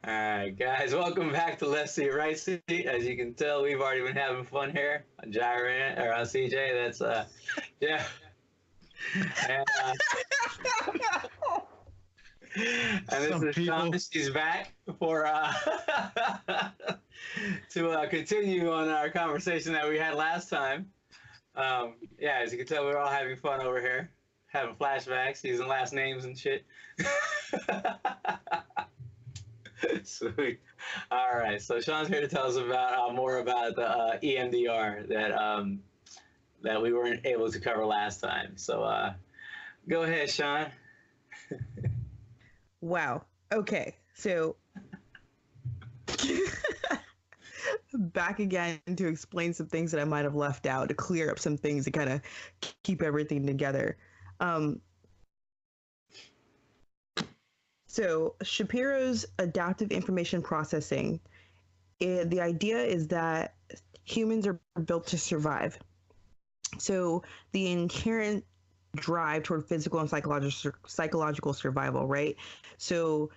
All right, guys, welcome back to Left Seat, Right Seat. As you can tell, we've already been having fun here on Gyran or on CJ. That's yeah. And, and this is Sean. She's back for to continue on our conversation that we had last time. Yeah, as you can tell, we're all having fun over here, having flashbacks, using last names and shit. Sweet. All right, so Sean's here to tell us about more about the EMDR that we weren't able to cover last time. So go ahead, Sean. Wow. Okay, so back again to explain some things that I might have left out, to clear up some things, to kind of keep everything together. So Shapiro's adaptive information processing, the idea is that humans are built to survive. So the inherent drive toward physical and psychological survival, right? So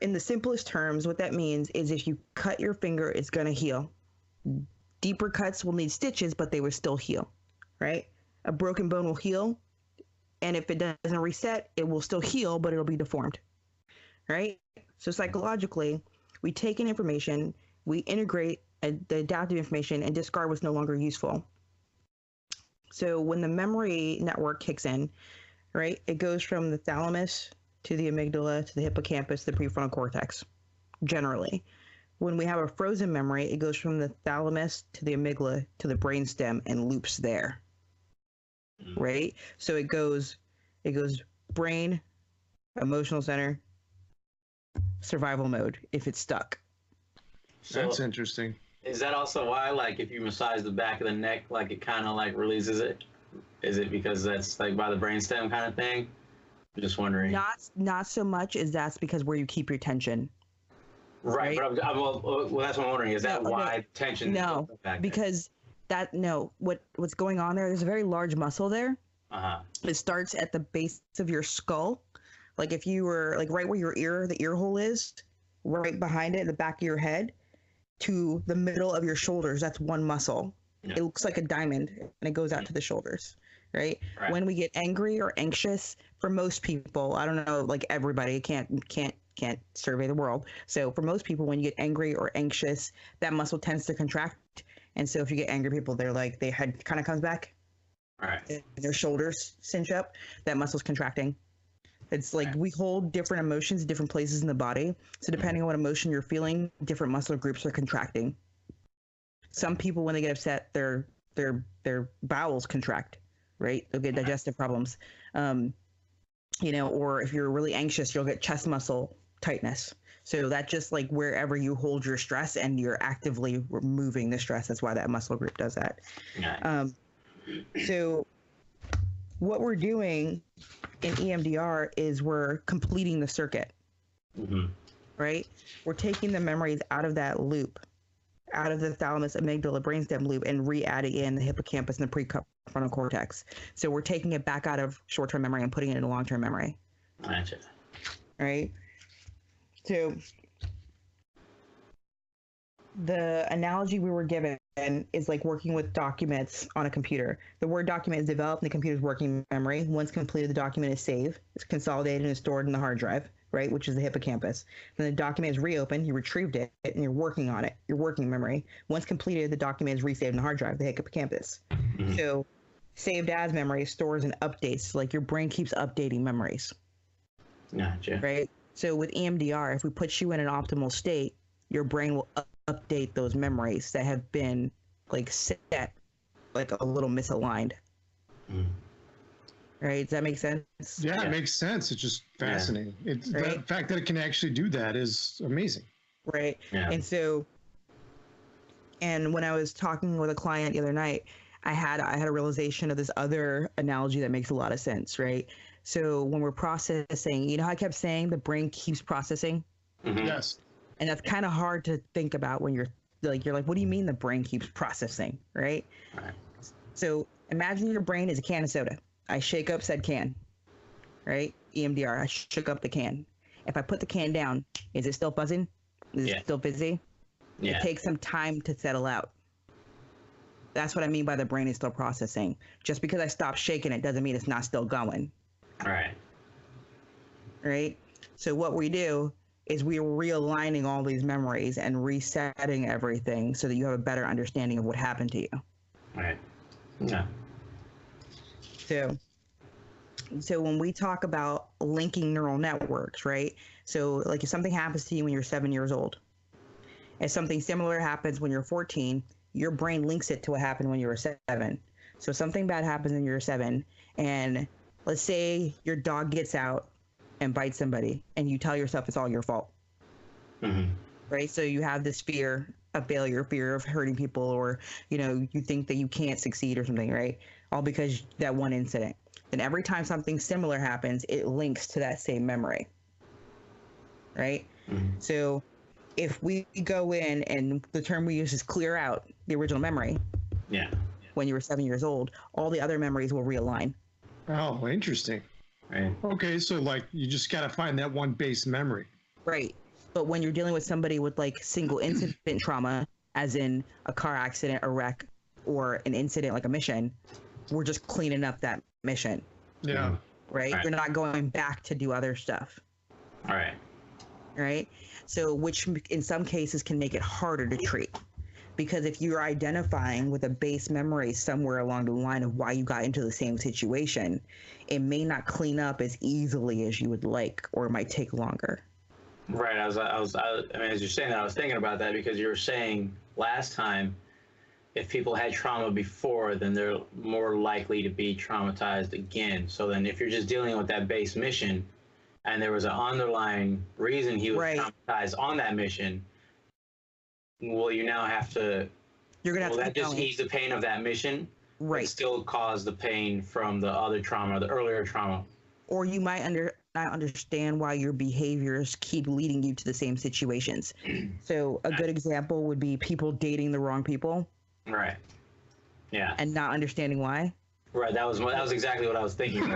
in the simplest terms, what that means is if you cut your finger, it's going to heal. Deeper cuts will need stitches, but they will still heal, right? A broken bone will heal, and if it doesn't reset, it will still heal, but it'll be deformed. Right? So psychologically, we take in information, we integrate the adaptive information and discard what's no longer useful. So when the memory network kicks in, right, it goes from the thalamus to the amygdala to the hippocampus to the prefrontal cortex, generally. When we have a frozen memory, it goes from the thalamus to the amygdala to the brainstem and loops there, right? So it goes brain, emotional center, survival mode if it's stuck. So that's interesting. Is that also why, like, if you massage the back of the neck, like, it kind of like releases it? Is it because that's like by the brainstem kind of thing? I'm just wondering. Not so much as that's because where you keep your tension. Right, but well, that's what I'm wondering. Is that why tension? No, because what's going on there? There's a very large muscle there. It starts at the base of your skull. Like if you were like right where the ear hole is, right behind it, the back of your head, to the middle of your shoulders, that's one muscle. Yeah. It looks like a diamond and it goes out to the shoulders, right? When we get angry or anxious, for most people, I don't know, like everybody can't survey the world. So for most people, when you get angry or anxious, that muscle tends to contract. And so if you get angry people, they're like, their head kind of comes back. Right. And their shoulders cinch up, that muscle's contracting. It's like we hold different emotions in different places in the body. So depending on what emotion you're feeling, different muscle groups are contracting. Some people, when they get upset, their bowels contract, right? They'll get digestive problems. Or if you're really anxious, you'll get chest muscle tightness. So that just like wherever you hold your stress and you're actively removing the stress, that's why that muscle group does that. Nice. So what we're doing in EMDR is we're completing the circuit, right? We're taking the memories out of that loop, out of the thalamus, amygdala, brainstem loop, and re-adding in the hippocampus and the prefrontal cortex. So we're taking it back out of short-term memory and putting it into long-term memory. Gotcha. Right? So the analogy we were given is like working with documents on a computer. The Word document is developed in the computer's working memory. Once completed, the document is saved. It's consolidated and stored in the hard drive, right, which is the hippocampus. Then the document is reopened, you retrieved it, and you're working on it, your working memory. Once completed, the document is resaved in the hard drive, the hippocampus. So saved as memory stores and updates, like your brain keeps updating memories. Gotcha. Right? So with EMDR, if we put you in an optimal state, your brain will update those memories that have been like set, like a little misaligned. Right? Does that make sense? Yeah, it makes sense. It's just fascinating. The fact that it can actually do that is amazing. Right. Yeah. And when I was talking with a client the other night, I had a realization of this other analogy that makes a lot of sense, right? So when we're processing, you know how I kept saying the brain keeps processing? Yes. And that's kind of hard to think about when you're like, what do you mean the brain keeps processing, right? So imagine your brain is a can of soda. I shake up said can, right? EMDR, I shook up the can. If I put the can down, is it still buzzing? Is it still busy? Yeah. It takes some time to settle out. That's what I mean by the brain is still processing. Just because I stop shaking it doesn't mean it's not still going. All right. Right? So what we do is we're realigning all these memories and resetting everything so that you have a better understanding of what happened to you. All right. Yeah. So when we talk about linking neural networks, right? So like if something happens to you when you're 7 years old, if something similar happens when you're 14, your brain links it to what happened when you were 7. So something bad happens when you're 7, and let's say your dog gets out and bites somebody, and you tell yourself it's all your fault. Mm-hmm. Right? So you have this fear of failure, fear of hurting people, or you think that you can't succeed or something, right? All because that one incident. Then every time something similar happens, it links to that same memory. Right? Mm-hmm. So if we go in, and the term we use is clear out the original memory. Yeah. When you were 7 years old, all the other memories will realign. Oh, interesting. Right. Okay, so like you just got to find that one base memory. Right. But when you're dealing with somebody with like single incident trauma, as in a car accident, a wreck, or an incident like a mission, we're just cleaning up that mission. Yeah. Right? You're not going back to do other stuff. All right. Right? So which in some cases can make it harder to treat. Because if you're identifying with a base memory somewhere along the line of why you got into the same situation, it may not clean up as easily as you would like, or it might take longer. Right. I mean, as you're saying that, I was thinking about that because you were saying last time, if people had trauma before, then they're more likely to be traumatized again. So then if you're just dealing with that base mission and there was an underlying reason he was traumatized on that mission, well, you now have to. You're gonna have to. Will that just ease the pain of that mission? Right. But still cause the pain from the other trauma, the earlier trauma. Or you might not understand why your behaviors keep leading you to the same situations. So a good example would be people dating the wrong people. Right. Yeah. And not understanding why. Right. That was exactly what I was thinking.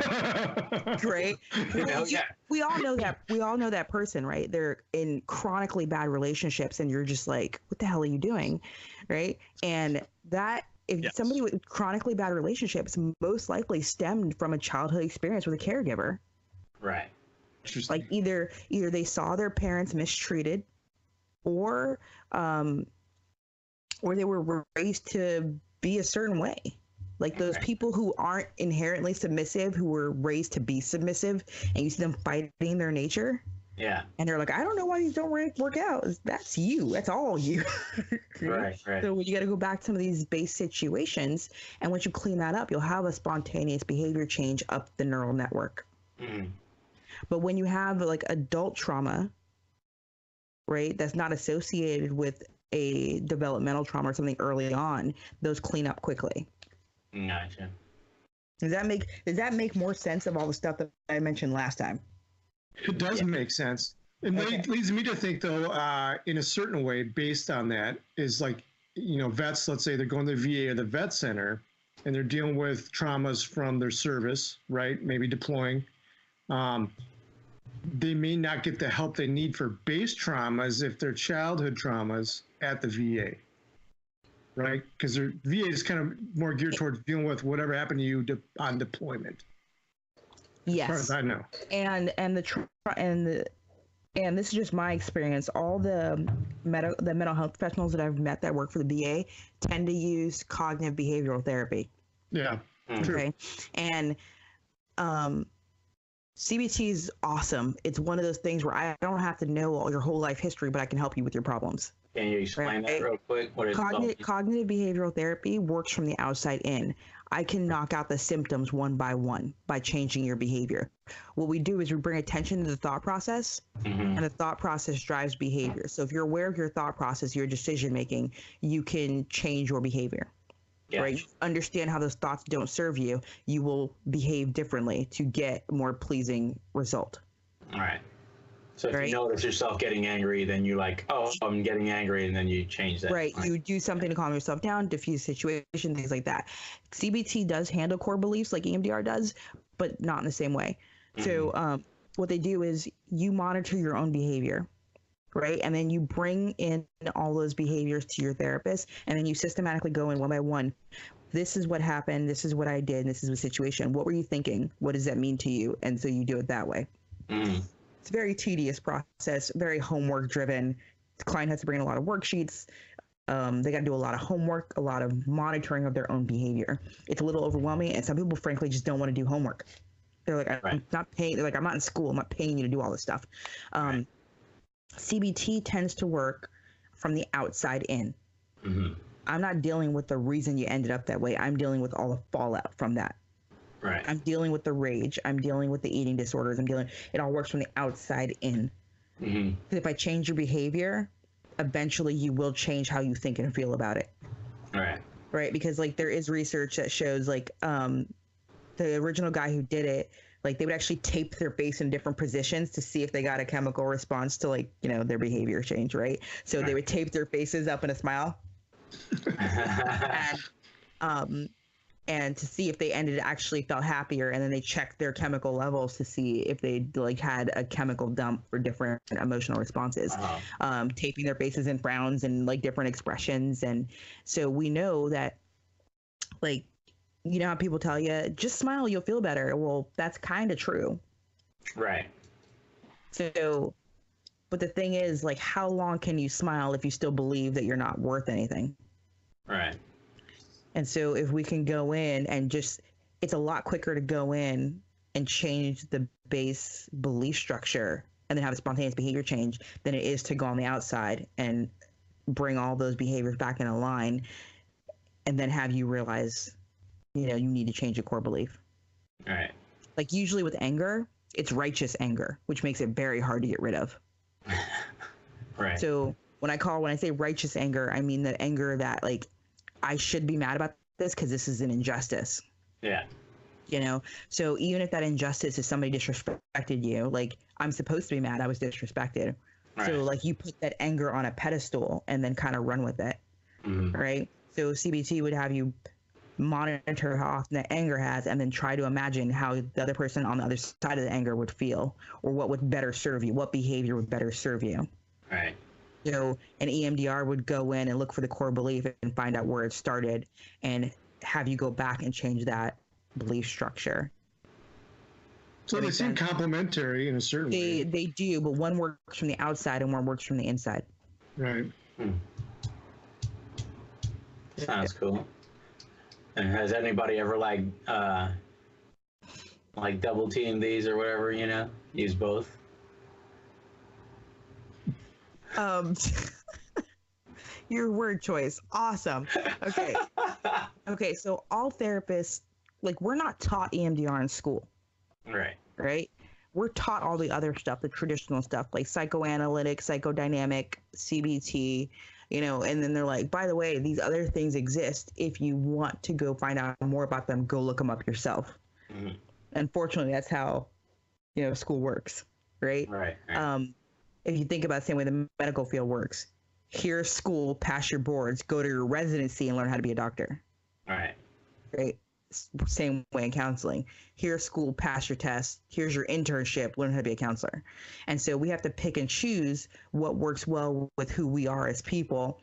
Right. We all know that. We all know that person, right? They're in chronically bad relationships, and you're just like, "What the hell are you doing?" Right? And that if somebody with chronically bad relationships most likely stemmed from a childhood experience with a caregiver. Right. Like either they saw their parents mistreated, or they were raised to be a certain way. Like those people who aren't inherently submissive, who were raised to be submissive, and you see them fighting their nature. Yeah. And they're like, I don't know why these don't work out. That's you. That's all you. Right. So you got to go back to some of these base situations. And once you clean that up, you'll have a spontaneous behavior change up the neural network. Mm-hmm. But when you have like adult trauma, right, that's not associated with a developmental trauma or something early on, those clean up quickly. Gotcha. Does that make more sense of all the stuff that I mentioned last time? It does make sense. It leads me to think, though, in a certain way, based on that, is like, vets, let's say they're going to the VA or the vet center, and they're dealing with traumas from their service, right? Maybe deploying. They may not get the help they need for base traumas if they're childhood traumas at the VA. Right, because their VA is kind of more geared towards dealing with whatever happened to you on deployment. Yes, as far as I know. And this is just my experience. All the mental health professionals that I've met that work for the VA tend to use cognitive behavioral therapy. Yeah. Okay, and CBT is awesome. It's one of those things where I don't have to know all your whole life history, but I can help you with your problems. Can you explain that real quick? What is cognitive behavioral therapy works from the outside in. I can knock out the symptoms one by one by changing your behavior. What we do is we bring attention to the thought process, and the thought process drives behavior. So if you're aware of your thought process, your decision making, you can change your behavior. Yes. Right? You understand how those thoughts don't serve you. You will behave differently to get a more pleasing result. All right. So if you notice yourself getting angry, then you're like, oh, I'm getting angry, and then you change that. Right. You do something to calm yourself down, diffuse situation, things like that. CBT does handle core beliefs like EMDR does, but not in the same way. So what they do is you monitor your own behavior, right? And then you bring in all those behaviors to your therapist, and then you systematically go in one by one. This is what happened. This is what I did. This is the situation. What were you thinking? What does that mean to you? And so you do it that way. It's a very tedious process, very homework driven. The client has to bring in a lot of worksheets. They got to do a lot of homework, a lot of monitoring of their own behavior. It's a little overwhelming, and some people, frankly, just don't want to do homework. They're like, I'm not paying. They're like, I'm not in school. I'm not paying you to do all this stuff. CBT tends to work from the outside in. I'm not dealing with the reason you ended up that way. I'm dealing with all the fallout from that. I'm dealing with the rage. I'm dealing with the eating disorders. It all works from the outside in. If I change your behavior, eventually you will change how you think and feel about it. Right? Because like there is research that shows like the original guy who did it, like they would actually tape their face in different positions to see if they got a chemical response to like, you know, their behavior change, right? So they would tape their faces up in a smile. And to see if they actually felt happier, and then they checked their chemical levels to see if they like had a chemical dump for different emotional responses. Taping their faces in frowns and like different expressions. And so we know that, like, you know how people tell you, just smile, you'll feel better. Well, that's kind of true. So, but the thing is, like, how long can you smile if you still believe that you're not worth anything? And so if we can go in and just, it's a lot quicker to go in and change the base belief structure and then have a spontaneous behavior change than it is to go on the outside and bring all those behaviors back in a line and then have you realize, you know, you need to change your core belief. Like usually with anger, it's righteous anger, which makes it very hard to get rid of. So when I say righteous anger, I mean that anger that like, I should be mad about this because this is an injustice. You know, so even if that injustice is somebody disrespected you, like I'm supposed to be mad, I was disrespected. So like you put that anger on a pedestal and then kind of run with it. Right. So CBT would have you monitor how often that anger has and then try to imagine how the other person on the other side of the anger would feel, or what would better serve you, what behavior would better serve you. So an EMDR would go in and look for the core belief and find out where it started and have you go back and change that belief structure. So they seem complementary in a certain way. They do, but one works from the outside and one works from the inside. Sounds cool. And has anybody ever like double teamed these or whatever, you know, use both? Your word choice. Awesome. Okay. So all therapists, like we're not taught EMDR in school. Right. We're taught all the other stuff, the traditional stuff like psychoanalytic, psychodynamic, CBT, you know, and then they're like, by the way, these other things exist. If you want to go find out more about them, go look them up yourself. Unfortunately, that's how, you know, school works. Right. If you think about the same way the medical field works, here's school, pass your boards, go to your residency and learn how to be a doctor. Right. Same way in counseling. Here's school, pass your test. Here's your internship, learn how to be a counselor. And so we have to pick and choose what works well with who we are as people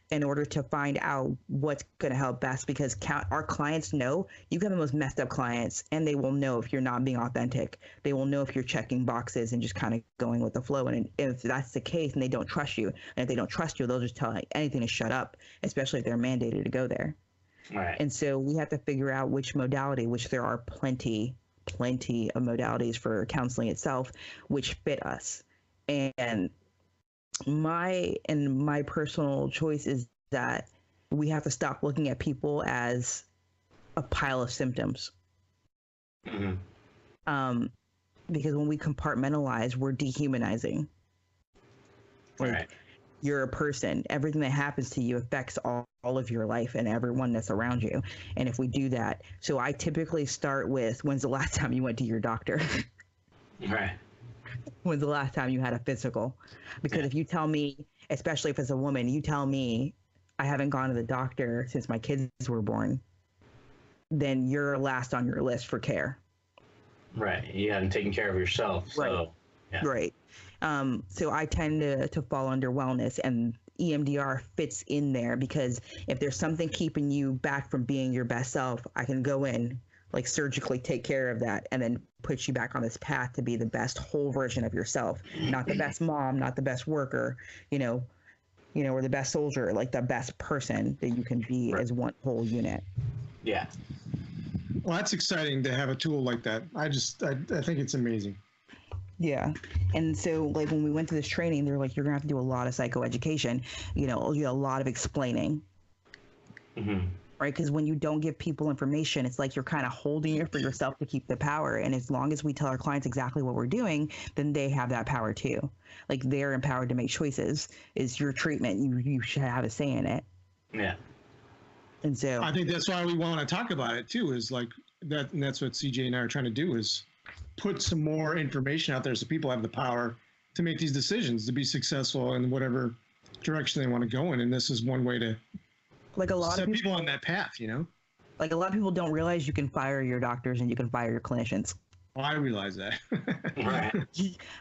in order to find out what's going to help best, because our clients know you've got the most messed up clients, and they will know if you're not being authentic. They will know if you're checking boxes and just kind of going with the flow. And if that's the case and they don't trust you, and if they don't trust you, they'll just tell anything to shut up, especially if they're mandated to go there. And so we have to figure out which modality, which there are plenty of modalities for counseling itself, which fit us. And my personal choice is that we have to stop looking at people as a pile of symptoms. Because when we compartmentalize, we're dehumanizing. You're a person. Everything that happens to you affects all of your life and everyone that's around you. And if we do that, so I typically start with, when's the last time you went to your doctor? When's the last time you had a physical? Because if you tell me, especially if it's a woman, you tell me I haven't gone to the doctor since my kids were born, then you're last on your list for care. You haven't taken care of yourself. So, So I tend to fall under wellness, and EMDR fits in there because if there's something keeping you back from being your best self, I can go in, like surgically take care of that, and then put you back on this path to be the best whole version of yourself. Not the best mom, not the best worker, or the best soldier, like the best person that you can be as one whole unit. Yeah. Well, that's exciting to have a tool like that. I think it's amazing. Yeah. And so like when we went to this training, they're like, you're gonna have to do a lot of psychoeducation, a lot of explaining. Mm-hmm. Right? Because when you don't give people information, it's like you're kind of holding it for yourself to keep the power. And as long as we tell our clients exactly what we're doing, then they have that power too. Like they're empowered to make choices. Is your treatment. You should have a say in it. Yeah. And so I think that's why we want to talk about it too, is like that, and that's what CJ and I are trying to do, is put some more information out there so people have the power to make these decisions, to be successful in whatever direction they want to go in. And this is one way to like a lot set of people on that path, Like a lot of people don't realize you can fire your doctors and you can fire your clinicians. Well, I realize that. Right.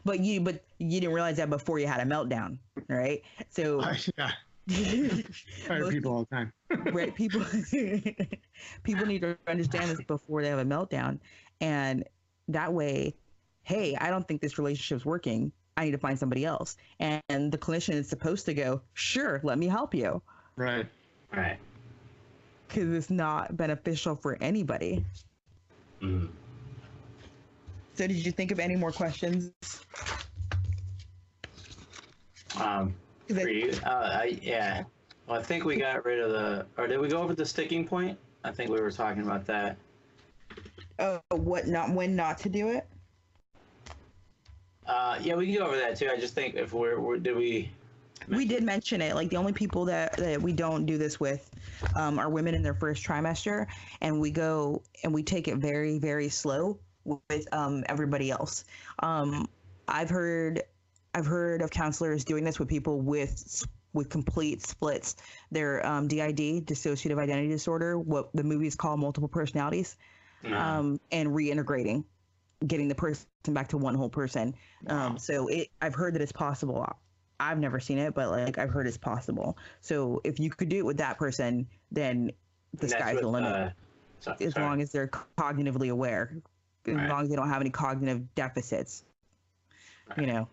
But you didn't realize that before you had a meltdown, right? So Fire people all the time. right, people need to understand this before they have a meltdown, and that way, hey, I don't think this relationship's working. I need to find somebody else. And the clinician is supposed to go, sure, let me help you. Right. Right. Because it's not beneficial for anybody. Mm. So did you think of any more questions? For you? Yeah. Well, I think we got rid of or did we go over the sticking point? I think we were talking about that. When not to do it? Yeah, we can go over that too. I just think if we did mention it. Like the only people that we don't do this with are women in their first trimester, and we go and we take it very, very slow with everybody else. I've heard of counselors doing this with people with complete splits. Their DID, dissociative identity disorder, what the movies call multiple personalities, and reintegrating, getting the person back to one whole person. So I've heard that it's possible. I've never seen it, but like I've heard it's possible. So if you could do it with that person, then the sky's the limit. As long as they're cognitively aware, as long as they don't have any cognitive deficits, And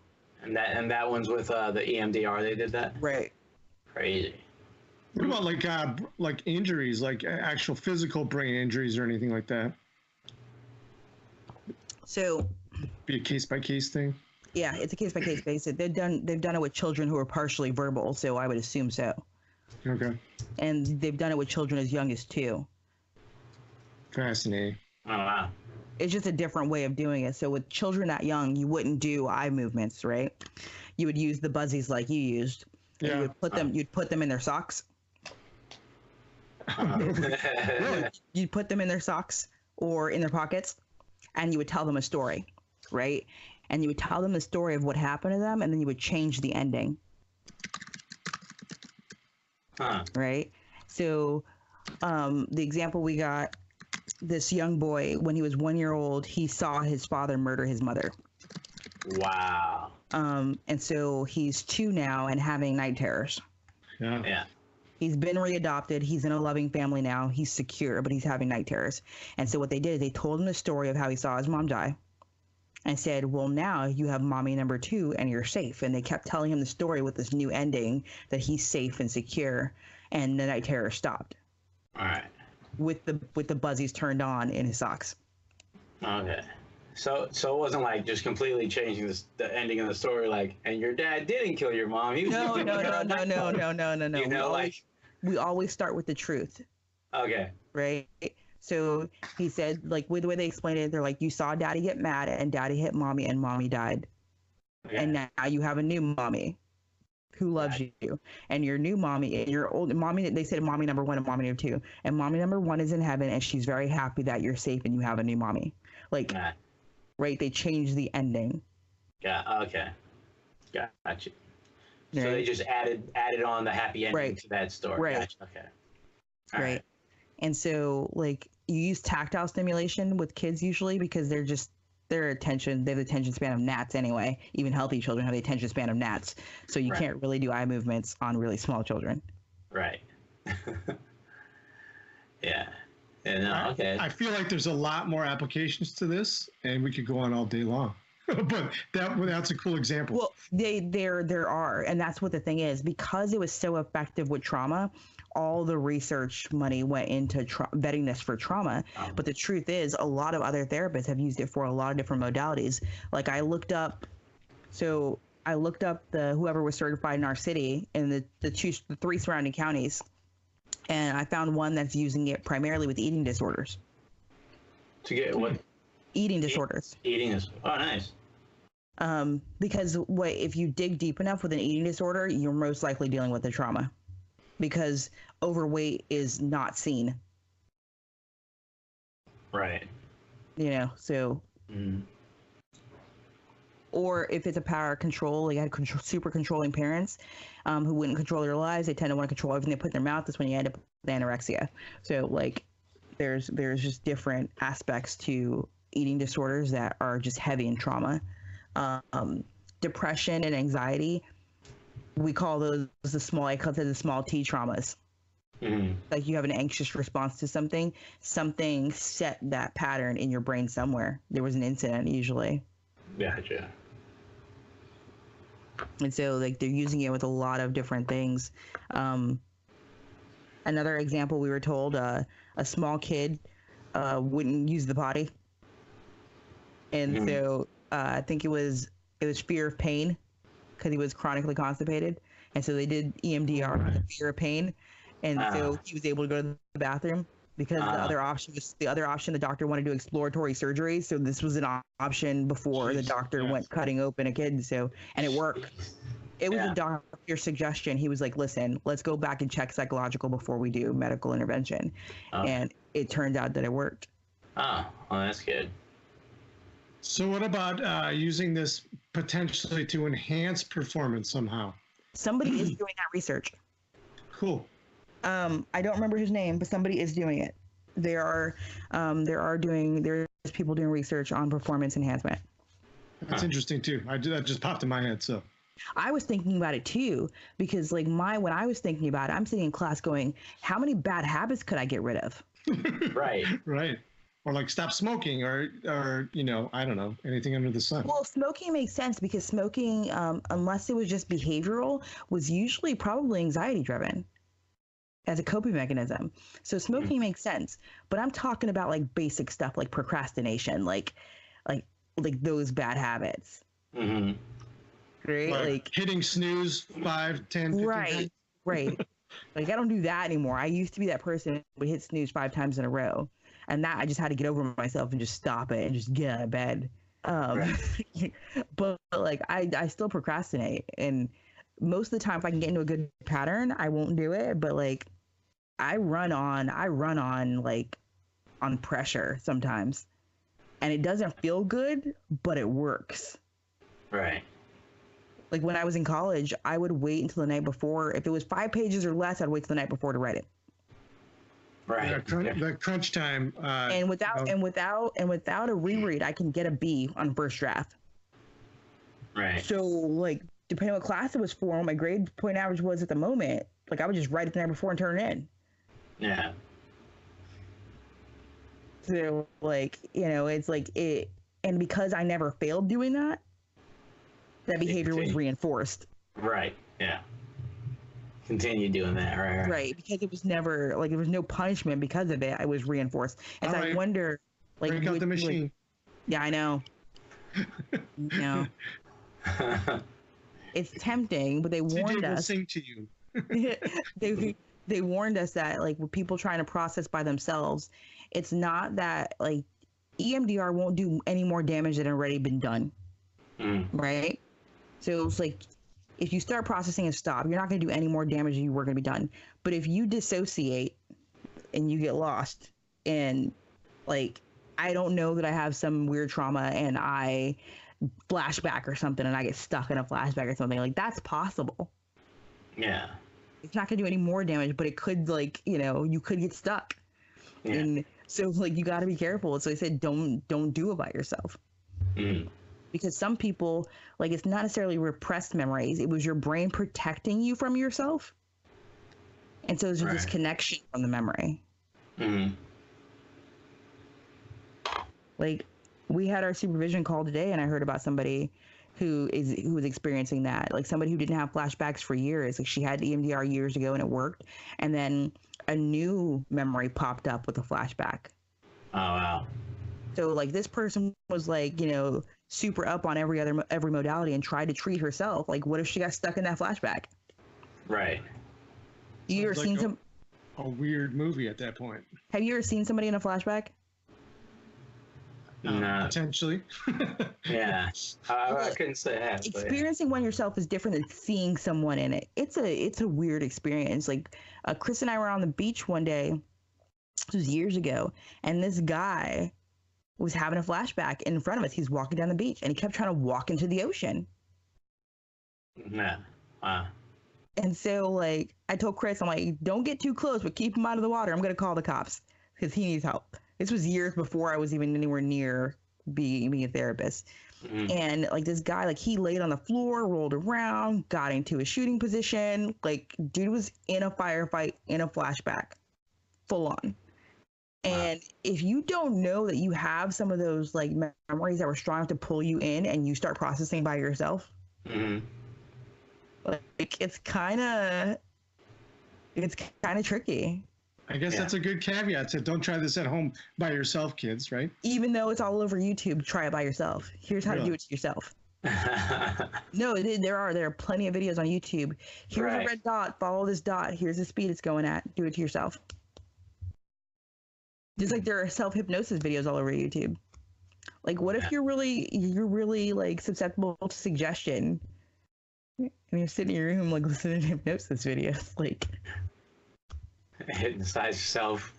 that one's with the EMDR. They did that. Right. Crazy. What about like injuries, like actual physical brain injuries or anything like that? So. Be a case by case thing. Yeah, it's a case by case basis. They've done it with children who are partially verbal, so I would assume so. Okay. And they've done it with children as young as 2. Fascinating. Oh wow. It's just a different way of doing it. So with children that young, you wouldn't do eye movements, right? You would use the buzzies like you used. Yeah. You'd put them in their socks. Really? You'd put them in their socks or in their pockets, and you would tell them a story, right? And you would tell them the story of what happened to them, and then you would change the ending. Right? So the example we got, this young boy, when he was 1 year old, he saw his father murder his mother. Wow. And so he's 2 now and having night terrors. Yeah. He's been readopted. He's in a loving family now. He's secure, but he's having night terrors. And so what they did is they told him the story of how he saw his mom die and said, well, now you have mommy number 2 and you're safe. And they kept telling him the story with this new ending that he's safe and secure. And the night terror stopped. All right. With the buzzies turned on in his socks. Okay. So it wasn't like just completely changing the ending of the story, like, and your dad didn't kill your mom. He was No. We always start with the truth. Okay. Right? So he said, like, with the way they explained it, they're like, you saw daddy get mad and daddy hit mommy and mommy died. Okay. And now you have a new mommy who loves you. And your new mommy and your old mommy, they said mommy number 1 and mommy number 2. And mommy number 1 is in heaven and she's very happy that you're safe and you have a new mommy. Like, right? They changed the ending. Yeah. Okay. Gotcha. So they just added on the happy ending to that story. Right. Gotcha. Okay. All right. And so, like, you use tactile stimulation with kids usually because they're just their attention, they have the attention span of gnats anyway. Even healthy children have the attention span of gnats. So you can't really do eye movements on really small children. Right. Yeah. And okay. I feel like there's a lot more applications to this, and we could go on all day long. But that's a cool example. Well, there are, and that's what the thing is. Because it was so effective with trauma, all the research money went into vetting this for trauma. But the truth is, a lot of other therapists have used it for a lot of different modalities. Like I looked up the whoever was certified in our city and the three surrounding counties, and I found one that's using it primarily with eating disorders. To get what? Eating disorders. Eating is nice. Because if you dig deep enough with an eating disorder, you're most likely dealing with a trauma, because overweight is not seen. Right. You know, so. Or if it's a power control, like I had super controlling parents who wouldn't control their lives. They tend to want to control everything they put in their mouth. That's when you end up with anorexia. So like there's just different aspects to eating disorders that are just heavy in trauma. Depression and anxiety, we call those the small T traumas. Like you have an anxious response to something set that pattern in your brain somewhere. There was an incident usually. Gotcha. And so like they're using it with a lot of different things. Another example, we were told a small kid wouldn't use the potty. And so I think it was fear of pain, because he was chronically constipated. And so they did EMDR for the fear of pain. And so he was able to go to the bathroom, because the other option, the doctor wanted to do exploratory surgery. So this was an option before the doctor went cutting open a kid. So, and it worked. It was a doctor's suggestion. He was like, listen, let's go back and check psychological before we do medical intervention. And it turned out that it worked. Oh, well, that's good. So what about using this potentially to enhance performance somehow? Somebody is doing that research. Cool. I don't remember his name, but somebody is doing it. There's people doing research on performance enhancement. That's interesting too. That just popped in my head. So I was thinking about it too, because like when I was thinking about it, I'm sitting in class going, how many bad habits could I get rid of? Right. Right. Or like stop smoking, or I don't know, anything under the sun. Well, smoking makes sense, because smoking, unless it was just behavioral, was usually probably anxiety driven as a coping mechanism. So smoking makes sense. But I'm talking about like basic stuff like procrastination, like those bad habits. Mm-hmm. Right? Like hitting snooze 5, 10, 15 times. Right. Like I don't do that anymore. I used to be that person who would hit snooze 5 times in a row. And that I just had to get over myself and just stop it and just get out of bed. But like I still procrastinate, and most of the time if I can get into a good pattern, I won't do it. But like I run on like on pressure sometimes, and it doesn't feel good, but it works. Right. Like when I was in college, I would wait until the night before. If it was 5 pages or less, I'd wait till the night before to write it. Right. That crunch time. And without a reread, I can get a B on first draft. Right. So like depending on what class it was for, what my grade point average was at the moment, like I would just write it the night before and turn it in. Yeah. So like, it's like it, and because I never failed doing that behavior was reinforced. Right. Yeah. Continue doing that. Right. Because it was never like there was no punishment because of it. I was reinforced. And so I wonder, like, break out the machine. Yeah, I know. It's tempting, but they warned us. Sing to you. They warned us that like with people trying to process by themselves, it's not that like EMDR won't do any more damage than already been done. Right? So it's like if you start processing and stop, you're not going to do any more damage than you were going to be done. But if you dissociate and you get lost, and like I don't know that I have some weird trauma and I flashback or something and I get stuck in a flashback or something, like that's possible. Yeah. It's not going to do any more damage, but it could, like, you could get stuck. Yeah. And so like you got to be careful. So I said don't do it by yourself. Mm. Because some people, like, it's not necessarily repressed memories. It was your brain protecting you from yourself. And so there's this connection from the memory. Mm. Like, we had our supervision call today, and I heard about somebody who was experiencing that. Like, somebody who didn't have flashbacks for years. Like, she had EMDR years ago and it worked. And then a new memory popped up with a flashback. Oh, wow. So, like, this person was, like, you know, super up on every modality and tried to treat herself. Like, what if she got stuck in that flashback? Right. You ever seen a weird movie at that point? Have you ever seen somebody in a flashback? No. Potentially. Yeah. I couldn't say that. Experiencing one yourself is different than seeing someone in it. It's a weird experience. Like, Chris and I were on the beach one day. This was years ago, and this guy was having a flashback in front of us. He's walking down the beach, and he kept trying to walk into the ocean. Yeah. Wow. And so, like, I told Chris, I'm like, don't get too close, but keep him out of the water. I'm going to call the cops because he needs help. This was years before I was even anywhere near being a therapist. Mm-hmm. And, like, this guy, like, he laid on the floor, rolled around, got into a shooting position. Like, dude was in a firefight, in a flashback, full on. And if you don't know that you have some of those, like, memories that were strong enough to pull you in and you start processing by yourself, like, it's kind of tricky. I guess that's a good caveat. So don't try this at home by yourself, kids, right? Even though it's all over YouTube, try it by yourself. Here's how to do it to yourself. No, there are plenty of videos on YouTube. Here's a red dot, follow this dot. Here's the speed it's going at. Do it to yourself. Just like there are self-hypnosis videos all over YouTube. Like, what if you're really like susceptible to suggestion and you're sitting in your room, like, listening to hypnosis videos, like, hypnotize yourself.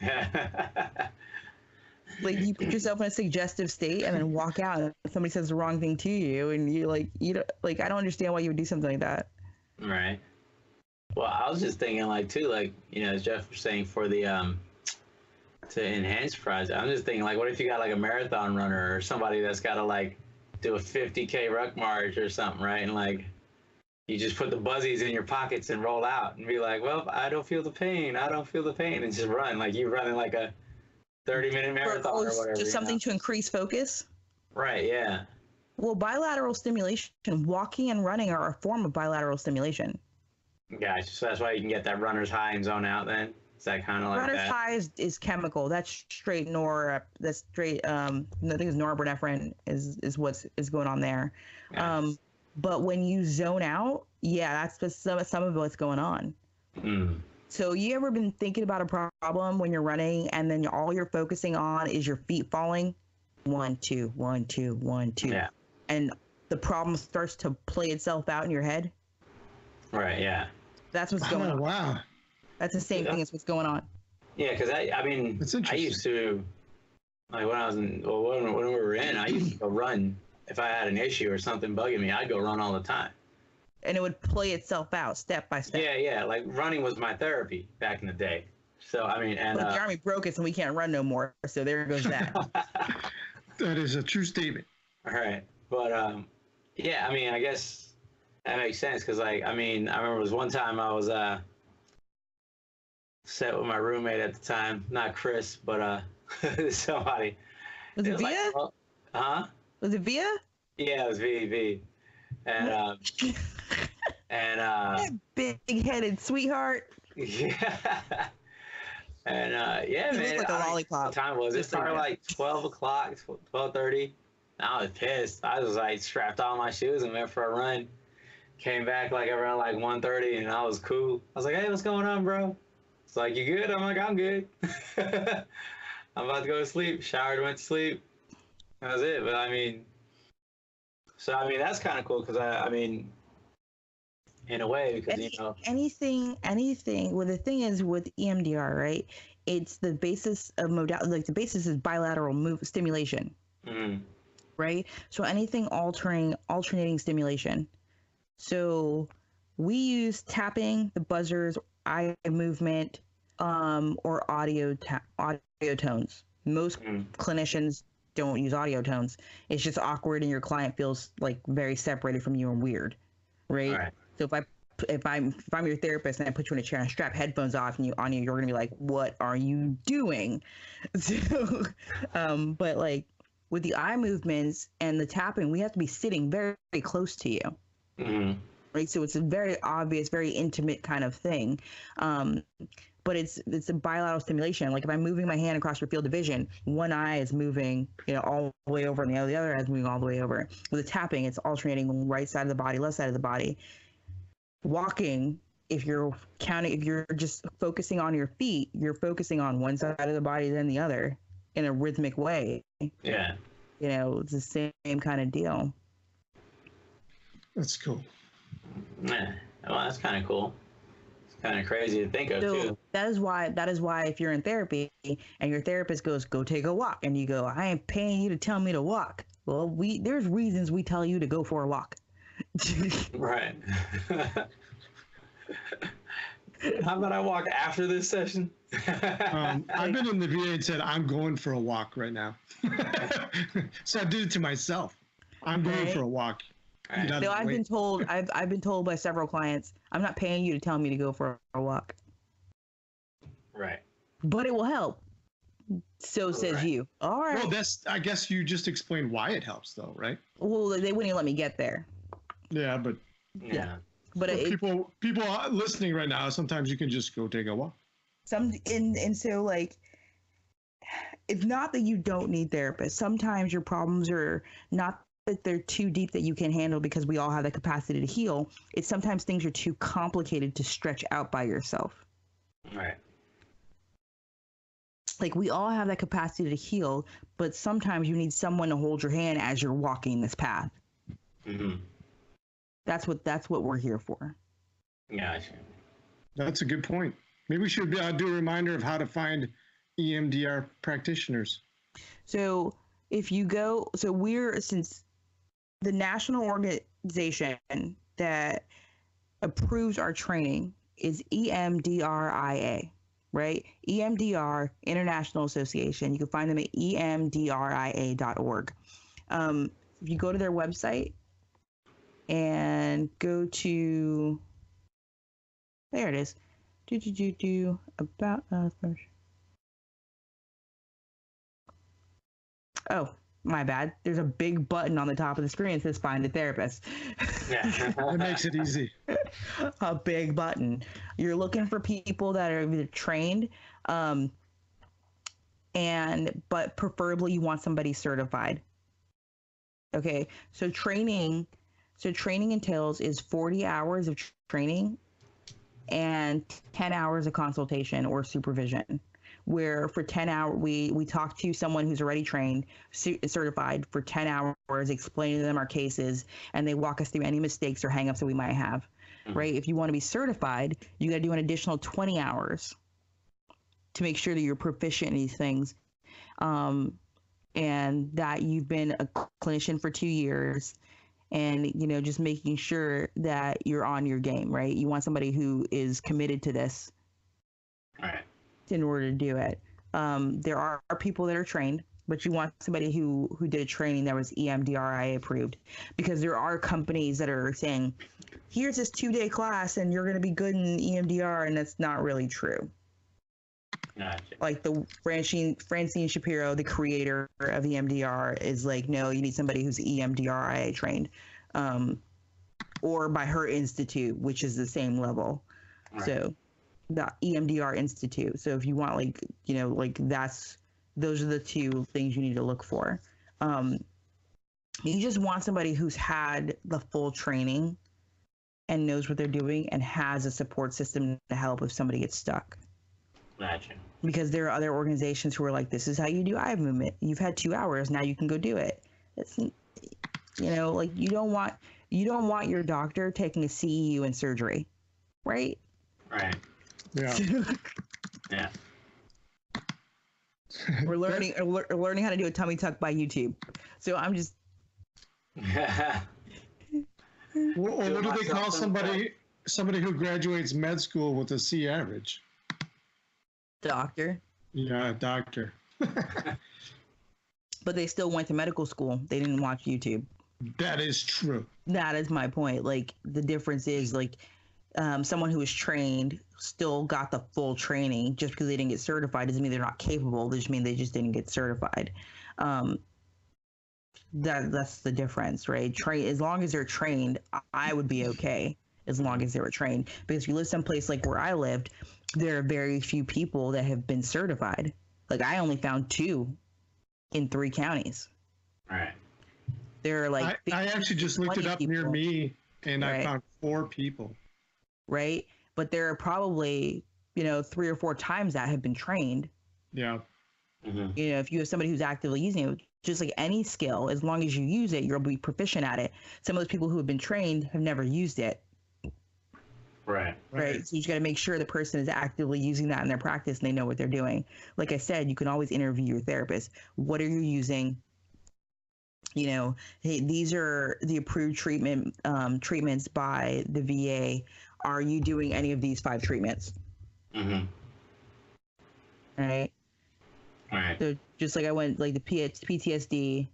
like, you put yourself in a suggestive state and then walk out and somebody says the wrong thing to you, and you don't, like, I don't understand why you would do something like that. Right. Well, I was just thinking, like, too, like, you know, as Jeff was saying, for the to enhance project, I'm just thinking, like, what if you got, like, a marathon runner or somebody that's got to, like, do a 50K ruck march or something, right? And, like, you just put the buzzies in your pockets and roll out and be like, well, I don't feel the pain, and just run. Like, you're running like a 30-minute marathon or whatever. Just something to increase focus. Right, yeah. Well, bilateral stimulation, walking and running are a form of bilateral stimulation. Gotcha. So that's why you can get that runner's high and zone out then? Is that kind of like runner's high is chemical. That's straight I think it's norepinephrine is what's going on there. Nice. But when you zone out, that's just some of what's going on. So you ever been thinking about a problem when you're running and then all you're focusing on is your feet falling? 1, 2, 1, 2, 1, 2. Yeah. And the problem starts to play itself out in your head? Right, yeah. That's what's going on. Wow. That's the same thing as what's going on. Yeah, because I mean, I used to, like, when we were in, I used to go run. If I had an issue or something bugging me, I'd go run all the time. And it would play itself out step by step. Yeah. Like, running was my therapy back in the day. So, I mean, and the Army broke us and we can't run no more. So there goes that. That is a true statement. All right. But, I mean, I guess that makes sense. Because, like, I mean, I remember it was one time I was set with my roommate at the time. Not Chris, but somebody. Was it Via? Like, well, huh? Was it Via? Yeah, it was V. And big-headed sweetheart. Yeah. And man, like a lollipop. What time was it? It started like 12 o'clock, 12:30. I was pissed. I was like strapped on my shoes and went for a run. Came back like around like 1:30, and I was cool. I was like, hey, what's going on, bro? It's like, you good? I'm like, I'm good. I'm about to go to sleep. Showered, went to sleep. That was it. But I mean, that's kind of cool because I mean, in a way, because anything. Well, the thing is with EMDR, right? It's the basis of modality. Like, the basis is bilateral stimulation, right? So anything alternating stimulation. So we use tapping, the buzzers, eye movement, or audio tones. Most clinicians don't use audio tones. It's just awkward, and your client feels like very separated from you and weird, right? Right. So if I'm your therapist and I put you in a chair and strap headphones off and you're gonna be like, what are you doing? So, but like with the eye movements and the tapping, we have to be sitting very, very close to you. Mm-hmm. Right. So it's a very obvious, very intimate kind of thing. But it's a bilateral stimulation. Like if I'm moving my hand across your field of vision, one eye is moving, all the way over, and the other eye is moving all the way over. With the tapping, it's alternating right side of the body, left side of the body. Walking, if you're just focusing on your feet, you're focusing on one side of the body then the other in a rhythmic way. Yeah. It's the same kind of deal. That's cool. Yeah. Well, that's kind of cool. It's kind of crazy to think of, too. That is why if you're in therapy and your therapist goes, go take a walk, and you go, I ain't paying you to tell me to walk. Well, there's reasons we tell you to go for a walk. Right. How about I walk after this session? I've been in the VA and said, I'm going for a walk right now. So I did it to myself. I'm going for a walk. Right. No, I've been told by several clients, I'm not paying you to tell me to go for a walk. Right. But it will help. So says you. All right. Well, I guess you just explained why it helps, though, right? Well, they wouldn't let me get there. Yeah, but Yeah. But people listening right now, sometimes you can just go take a walk. So like, it's not that you don't need therapists. Sometimes your problems are not that they're too deep that you can handle, because we all have the capacity to heal. It's sometimes things are too complicated to stretch out by yourself. Right. Like we all have that capacity to heal, but sometimes you need someone to hold your hand as you're walking this path. Mm-hmm. That's what we're here for. Gotcha. That's a good point. Maybe we should do a reminder of how to find EMDR practitioners. So if you go, since the national organization that approves our training is EMDRIA, right? EMDR International Association. You can find them at emdria.org. If you go to their website and go to, there it is. About us. Oh, my bad. There's a big button on the top of the screen that says find a therapist. Yeah. That makes it easy. A big button. You're looking for people that are either trained, but preferably you want somebody certified. Okay, so training entails is 40 hours of training and 10 hours of consultation or supervision, where for 10 hours we talk to someone who's already trained, certified for 10 hours, explaining to them our cases, and they walk us through any mistakes or hangups that we might have. Mm-hmm. Right? If you want to be certified, you got to do an additional 20 hours to make sure that you're proficient in these things, and that you've been a clinician for 2 years, and just making sure that you're on your game. Right? You want somebody who is committed to this. All right. In order to do it. There are people that are trained, but you want somebody who did training that was EMDRIA approved, because there are companies that are saying, here's this 2-day class and you're going to be good in EMDR, and that's not really true. Gotcha. Like the Francine Shapiro, the creator of EMDR, is like, no, you need somebody who's EMDRIA trained, or by her institute, which is the same level. Right. So the EMDR Institute. So if you want those are the two things you need to look for. You just want somebody who's had the full training and knows what they're doing and has a support system to help if somebody gets stuck. Gotcha. Because there are other organizations who are like, this is how you do eye movement. You've had 2 hours, now you can go do it. It's, like you don't want your doctor taking a CEU in surgery, right? Right. Yeah. Yeah. We're learning how to do a tummy tuck by YouTube. So I'm just. What do they call somebody who graduates med school with a C average? Doctor. Yeah, doctor. but they still went to medical school. They didn't watch YouTube. That is true. That is my point. Like, the difference is, like, someone who is trained still got the full training. Just because they didn't get certified doesn't mean they're not capable. They just mean they just didn't get certified. That's the difference, right? As long as they're trained, I would be okay. As long as they were trained, because if you live someplace like where I lived, there are very few people that have been certified. Like, I only found 2 in 3 counties. Right. There are like I actually just looked it up people. near me, and Right. I found 4 people. Right, but there are probably 3 or 4 times that have been trained. Yeah. Mm-hmm. If you have somebody who's actively using it, just like any skill, as long as you use it, you'll be proficient at it. Some of those people who have been trained have never used it. Right. Right. So you just got to make sure the person is actively using that in their practice and they know what they're doing. Like I said, you can always interview your therapist. What are you using? Hey, these are the approved treatments by the VA. Are you doing any of these 5 treatments? Mm-hmm. Right. Right. So just like I went, like the PTSD,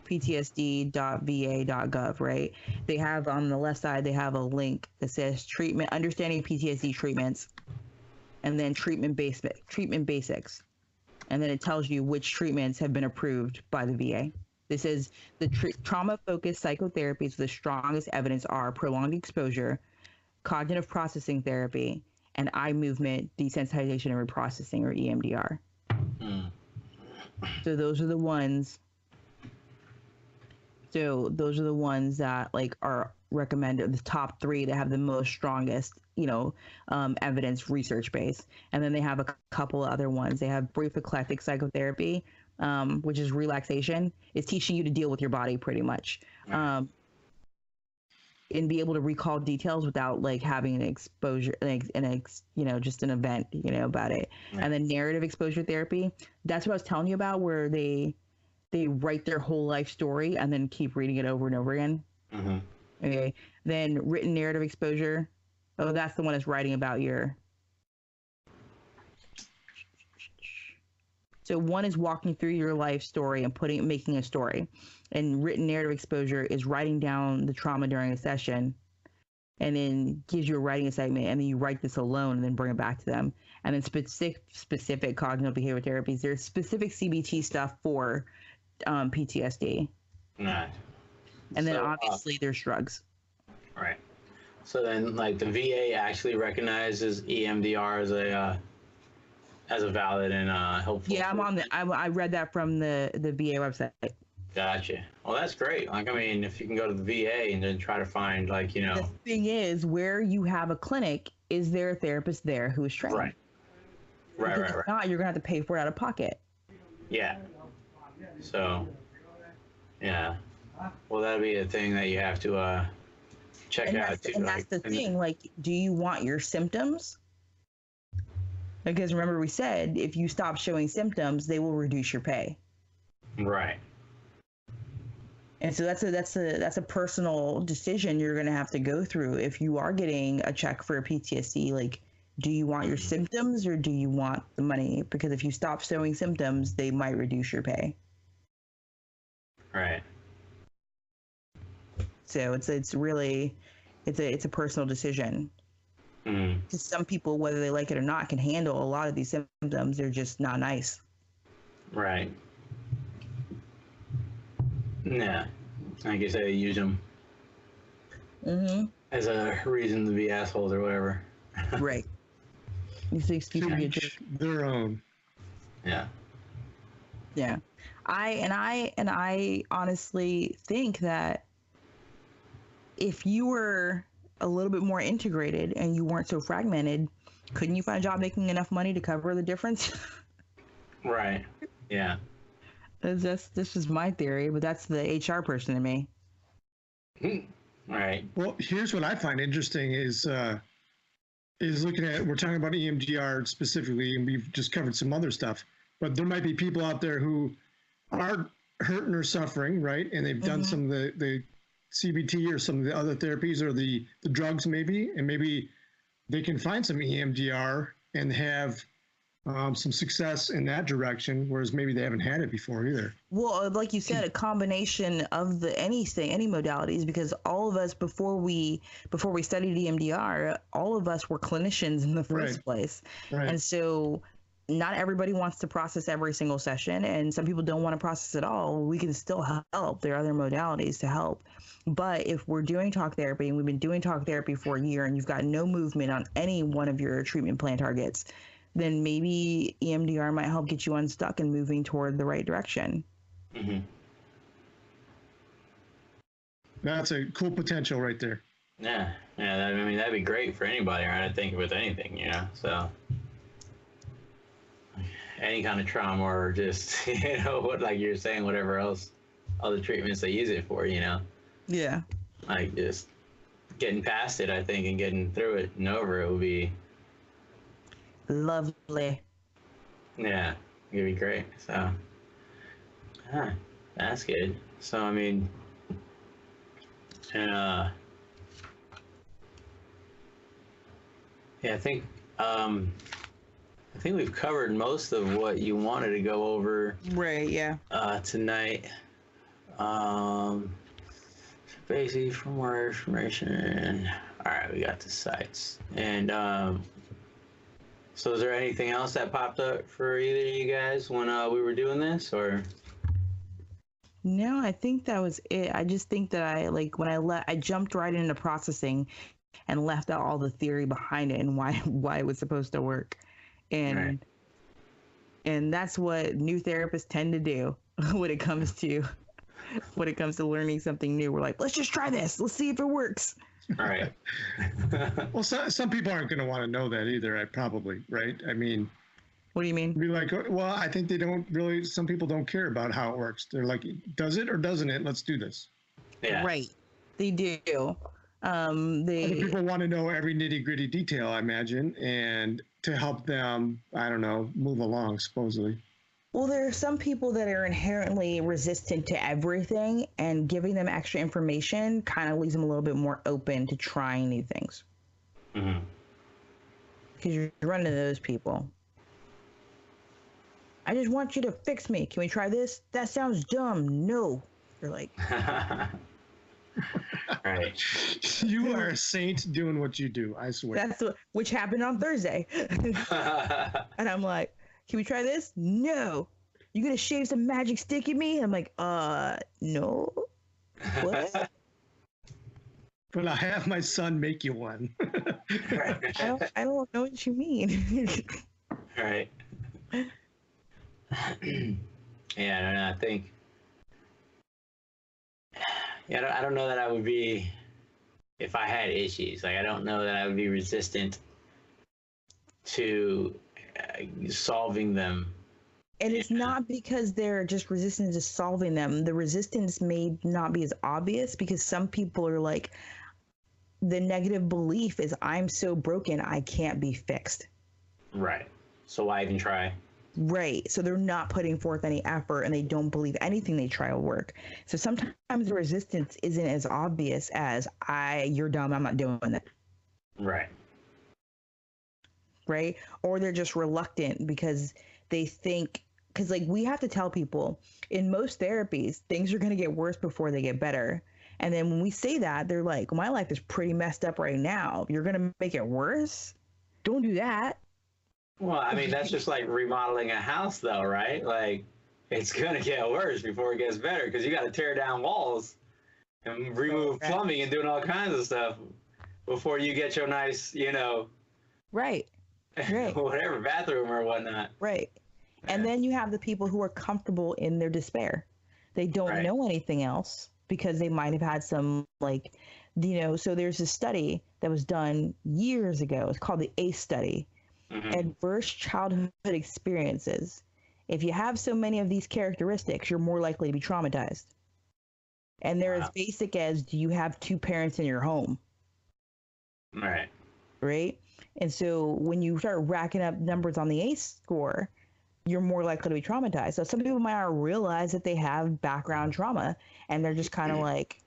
ptsd.va.gov, right? They have on the left side, they have a link that says treatment, understanding PTSD treatments, and then treatment basics. And then it tells you which treatments have been approved by the VA. This is the trauma-focused psychotherapies with the strongest evidence are prolonged exposure, cognitive processing therapy, and eye movement desensitization and reprocessing, or EMDR. Mm. So those are the ones. So those are the ones that like are recommended, the top 3 that have the most strongest, evidence research base. And then they have a couple of other ones. They have brief eclectic psychotherapy, which is relaxation. It's teaching you to deal with your body pretty much. And be able to recall details without like having an exposure, just an event, about it. Right. And then narrative exposure therapy. That's what I was telling you about, where they write their whole life story and then keep reading it over and over again. Mm-hmm. Okay. Then written narrative exposure. Oh, that's the one that's writing about your. So one is walking through your life story and making a story. And written narrative exposure is writing down the trauma during a session, and then gives you a writing assignment, and then you write this alone and then bring it back to them. And then specific cognitive behavior therapies. There's specific CBT stuff for PTSD. Right. And then obviously there's drugs. Right. So then, like, the VA actually recognizes EMDR as a valid and helpful. Yeah, I'm on I read that from the VA website. Gotcha. Well, that's great. Like, I mean, if you can go to the VA and then try to find, like, The thing is, where you have a clinic, is there a therapist there who is trained? Right. Right. If not, you're gonna have to pay for it out of pocket. Yeah. So, yeah. Well, that'd be a thing that you have to check out too. And that's the thing. Like, do you want your symptoms? Because remember, we said if you stop showing symptoms, they will reduce your pay. Right. And so that's a personal decision you're gonna have to go through if you are getting a check for a PTSD. Like, do you want your symptoms or do you want the money? Because if you stop showing symptoms, they might reduce your pay. Right. So it's really a personal decision. Mm. Because some people, whether they like it or not, can handle a lot of these symptoms. They're just not nice. Right. Yeah. I guess they use them as a reason to be assholes or whatever. Right. These excuse to be a jerk. Their own. Yeah. Yeah. I honestly think that if you were a little bit more integrated and you weren't so fragmented, couldn't you find a job making enough money to cover the difference? Right. Yeah. This is my theory, but that's the HR person in me. Right. Well, here's what I find interesting is looking at, we're talking about EMDR specifically, and we've just covered some other stuff, but there might be people out there who are hurting or suffering, right? And they've done some of the CBT or some of the other therapies or the drugs maybe, and maybe they can find some EMDR and have some success in that direction, whereas maybe they haven't had it before either. Well, like you said, a combination of any modalities, because all of us before we studied EMDR, all of us were clinicians in the first place. Right. And so not everybody wants to process every single session, and some people don't want to process at all. We can still help. There are other modalities to help. But if we're doing talk therapy, and we've been doing talk therapy for a year, and you've got no movement on any one of your treatment plan targets, then maybe EMDR might help get you unstuck and moving toward the right direction. Mm-hmm. That's a cool potential right there. Yeah. I mean, that'd be great for anybody, right? I think with anything, so any kind of trauma or just, what, like you're saying, whatever else, other treatments they use it for, Yeah. like just getting past it, I think, and getting through it and over it would be lovely. Yeah, it'd be great. So, that's good. So, I mean, and yeah, I think we've covered most of what you wanted to go over. Right. Yeah. Tonight. Basically, for more information. All right, we got the sites and So is there anything else that popped up for either of you guys when we were doing this, or? No, I think that was it. I just think that I jumped right into processing and left out all the theory behind it and why it was supposed to work. And that's what new therapists tend to do when it comes to learning something new. We're like, let's just try this. Let's see if it works. All right. Well, some people aren't going to want to know that either. Probably, right? I mean, what do you mean? Be like, well, I think they don't really. Some people don't care about how it works. They're like, does it or doesn't it? Let's do this. Yeah. Right. They do. Other people want to know every nitty gritty detail, I imagine, and to help them, I don't know, move along. Supposedly. Well, there are some people that are inherently resistant to everything, and giving them extra information kind of leaves them a little bit more open to trying new things. Mm-hmm. Because you're running into those people. I just want you to fix me. Can we try this? That sounds dumb. No. You're like... Right. You are a saint doing what you do, I swear. Which happened on Thursday. And I'm like, can we try this? No. You gonna shave some magic stick at me? I'm like, no. What? But I'll have my son make you one. I don't know what you mean. Right. Yeah, I think. Yeah, I don't know that I would be, if I had issues, like I don't know that I would be resistant to solving them. And it's not because they're just resistant to solving them. The resistance may not be as obvious because some people are like, the negative belief is I'm so broken, I can't be fixed. Right. So why even try? Right. So they're not putting forth any effort and they don't believe anything they try will work. So sometimes the resistance isn't as obvious as you're dumb, I'm not doing that. Right. Right. Or they're just reluctant because they think, because like we have to tell people in most therapies, things are going to get worse before they get better. And then when we say that, they're like, my life is pretty messed up right now. You're going to make it worse? Don't do that. Well, I mean, that's just like remodeling a house, though, right? Like, it's going to get worse before it gets better because you got to tear down walls and remove plumbing and doing all kinds of stuff before you get your nice, Right. whatever, bathroom or whatnot. Right. And then you have the people who are comfortable in their despair. They don't know anything else because they might have had some, so there's a study that was done years ago. It's called the ACE study. Mm-hmm. Adverse childhood experiences. If you have so many of these characteristics, you're more likely to be traumatized. And they're as basic as, do you have two parents in your home? Right. Right? And so when you start racking up numbers on the ACE score, you're more likely to be traumatized. So some people might not realize that they have background trauma and they're just kind of like,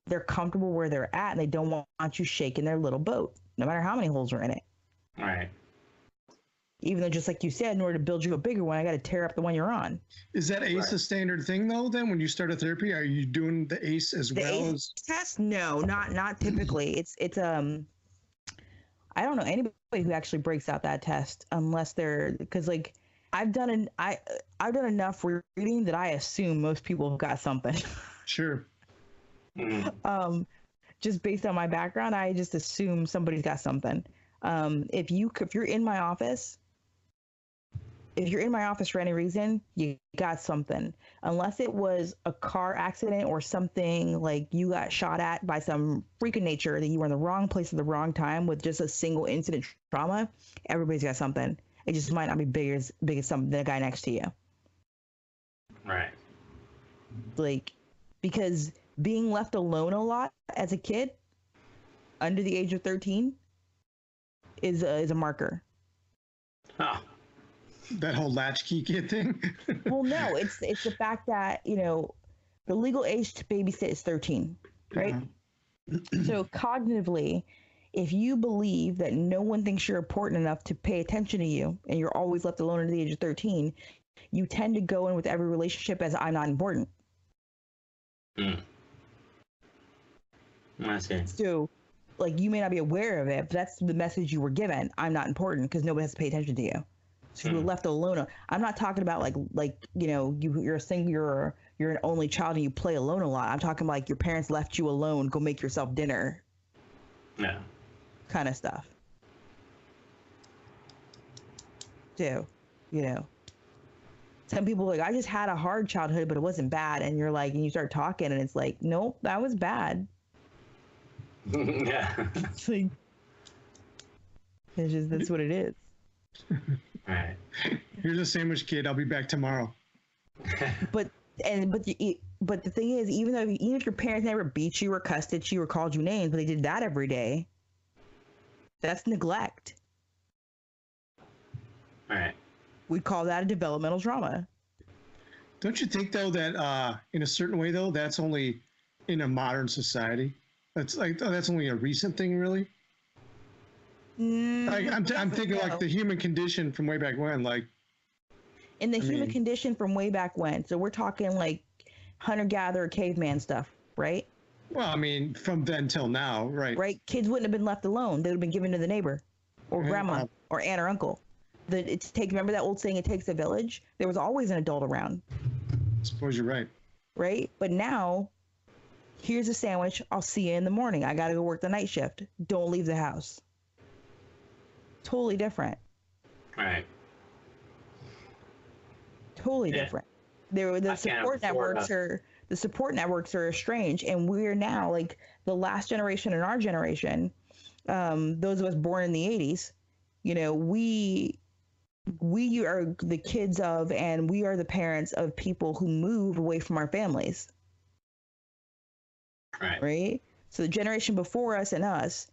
they're comfortable where they're at and they don't want you shaking their little boat, no matter how many holes are in it. Right. Even though, just like you said, in order to build you a bigger one, I got to tear up the one you're on. Is that ACE a standard thing though? Then when you start a therapy, are you doing the ACE as The well ACE as? test? No, not typically. It's I don't know anybody who actually breaks out that test unless they're, because like I've done enough reading that I assume most people have got something. Sure. Just based on my background, I just assume somebody's got something. If you're in my office. If you're in my office for any reason, you got something. Unless it was a car accident or something like you got shot at by some freak of nature that you were in the wrong place at the wrong time with just a single incident trauma, everybody's got something. It just might not be big as something than a guy next to you. Right. Like, because being left alone a lot as a kid under the age of 13 is a marker. Oh. That whole latchkey kid thing. Well, no, it's the fact that, the legal age to babysit is 13, right? So cognitively, if you believe that no one thinks you're important enough to pay attention to you and you're always left alone at the age of 13, you tend to go in with every relationship as I'm not important. I see. So, like, you may not be aware of it, but that's the message you were given. I'm not important because nobody has to pay attention to you. So you were left alone. I'm not talking about you're a single, you're an only child and you play alone a lot. I'm talking about like your parents left you alone, go make yourself dinner. Yeah. Kind of stuff. So, some people are like, I just had a hard childhood, but it wasn't bad. And you're like, and you start talking and it's like, nope, that was bad. Yeah. It's like, that's what it is. Right. Here's a sandwich, kid. I'll be back tomorrow. But the thing is, even if your parents never beat you or cussed at you or called you names, but they did that every day, that's neglect. Right. We'd call that a developmental trauma. Don't you think though that in a certain way though that's only in a modern society? That's only a recent thing, really. I'm thinking like the human condition from way back when, like. In the human condition from way back when, so we're talking like hunter-gatherer, caveman stuff, right? Well, I mean, from then till now, right? Right. Kids wouldn't have been left alone; they would have been given to the neighbor, or grandma, or aunt or uncle. Remember that old saying, "It takes a village." There was always an adult around. I suppose you're right. Right, but now, here's a sandwich. I'll see you in the morning. I got to go work the night shift. Don't leave the house. Totally different. Right. Totally different. The support networks are strange, and we're now like the last generation in our generation. Those of us born in the 80s, we are the kids of, and we are the parents of people who moved away from our families. Right. So the generation before us and us,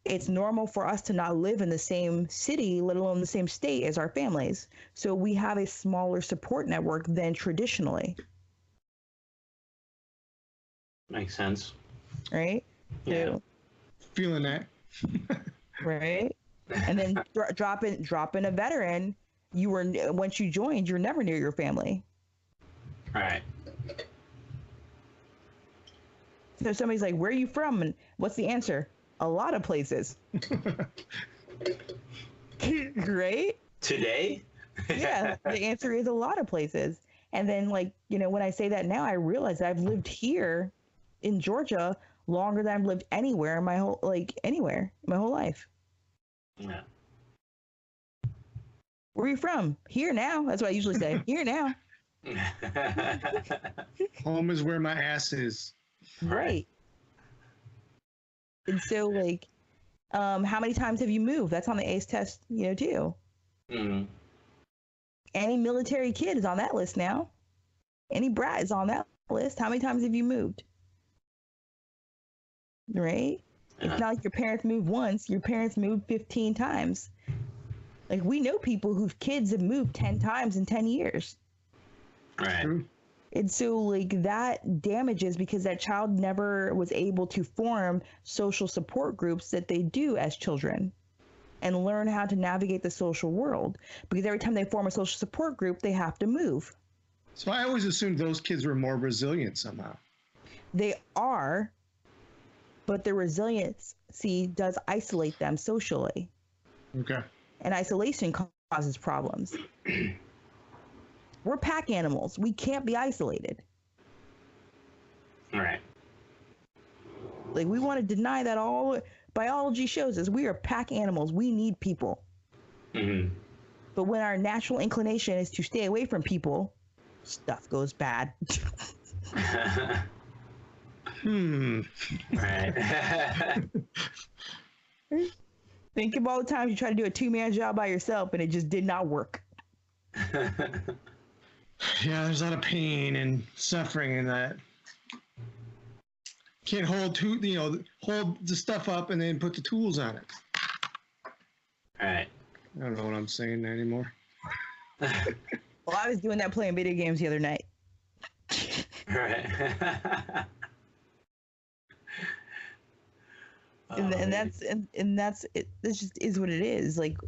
it's normal for us to not live in the same city, let alone the same state as our families. So we have a smaller support network than traditionally. Makes sense. Right? Yeah. So, feeling that. Right? And then drop in a veteran, once you joined, you're never near your family. Right. So somebody's like, where are you from? And what's the answer? A lot of places. Right? Today? Yeah, the answer is a lot of places. And then, when I say that now, I realize that I've lived here in Georgia longer than I've lived anywhere in my whole life. Yeah. Where are you from? Here now. That's what I usually say. Here now. Home is where my ass is. Right. And so, how many times have you moved? That's on the ACE test, too. Mm-hmm. Any military kid is on that list now. Any brat is on that list. How many times have you moved? Right? Yeah. It's not like your parents moved once. Your parents moved 15 times. Like, we know people whose kids have moved 10 times in 10 years. Right. And so, that damages because that child never was able to form social support groups that they do as children. and learn how to navigate the social world. Because every time they form a social support group, they have to move. So I always assumed those kids were more resilient somehow. They are, but their resiliency does isolate them socially. Okay. And isolation causes problems. We're pack animals. We can't be isolated. All right. Like, we want to deny that. All biology shows us we are pack animals. We need people. Mm-hmm. But when our natural inclination is to stay away from people, stuff goes bad. Right. Think of all the times you try to do a 2-man job by yourself and it just did not work. Yeah, there's a lot of pain and suffering in that. Can't hold hold the stuff up and then put the tools on it. All right. I don't know what I'm saying anymore. Well, I was doing that playing video games the other night. All right. And that's it. This just is what it is. Like,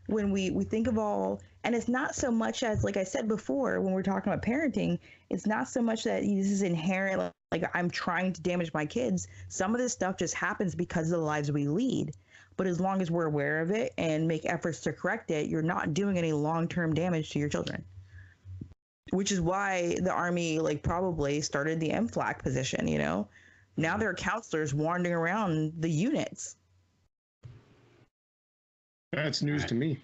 when we think of all, and it's not so much as, like I said before, when we're talking about parenting, it's not so much that this is inherent, like I'm trying to damage my kids. Some of this stuff just happens because of the lives we lead. But as long as we're aware of it and make efforts to correct it, you're not doing any long-term damage to your children. Which is why the Army, like, probably started the MFLAC position, you know? Now there are counselors wandering around the units. That's news to me.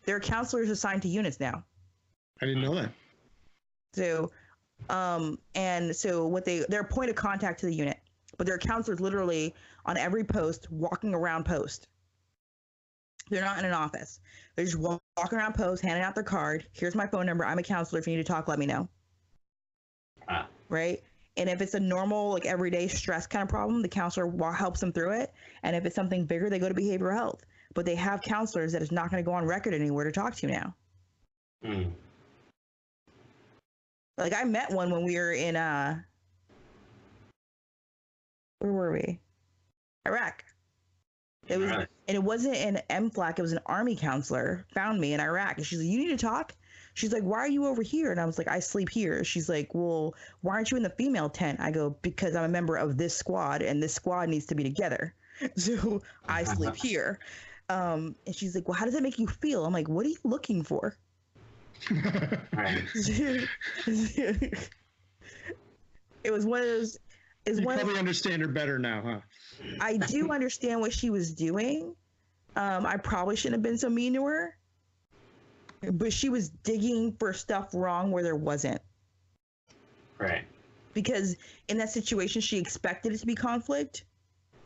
There are counselors assigned to units now. I didn't know that. So, and so they're a point of contact to the unit, but there are counselors literally on every post, walking around post. They're not in an office. They're just walking around post, handing out their card. Here's my phone number. I'm a counselor. If you need to talk, let me know. Wow. Right? And if it's a normal, like, everyday stress kind of problem, the counselor helps them through it. And if it's something bigger, they go to behavioral health. But they have counselors that is not going to go on record anywhere to talk to you now. Mm. Like, I met one when we were in, where were we? Iraq. It was, and it wasn't an MFLAC, it was an Army counselor found me in Iraq. And she's like, you need to talk? She's like, why are you over here? And I was like, I sleep here. She's like, well, why aren't you in the female tent? I go, because I'm a member of this squad and this squad needs to be together. So I sleep here. And she's like, well, how does that make you feel? I'm like, what are you looking for? Right. It was one of those. You probably understand her better now, huh? I do understand what she was doing. I probably shouldn't have been so mean to her. But she was digging for stuff wrong where there wasn't. Right. Because in that situation, she expected it to be conflict,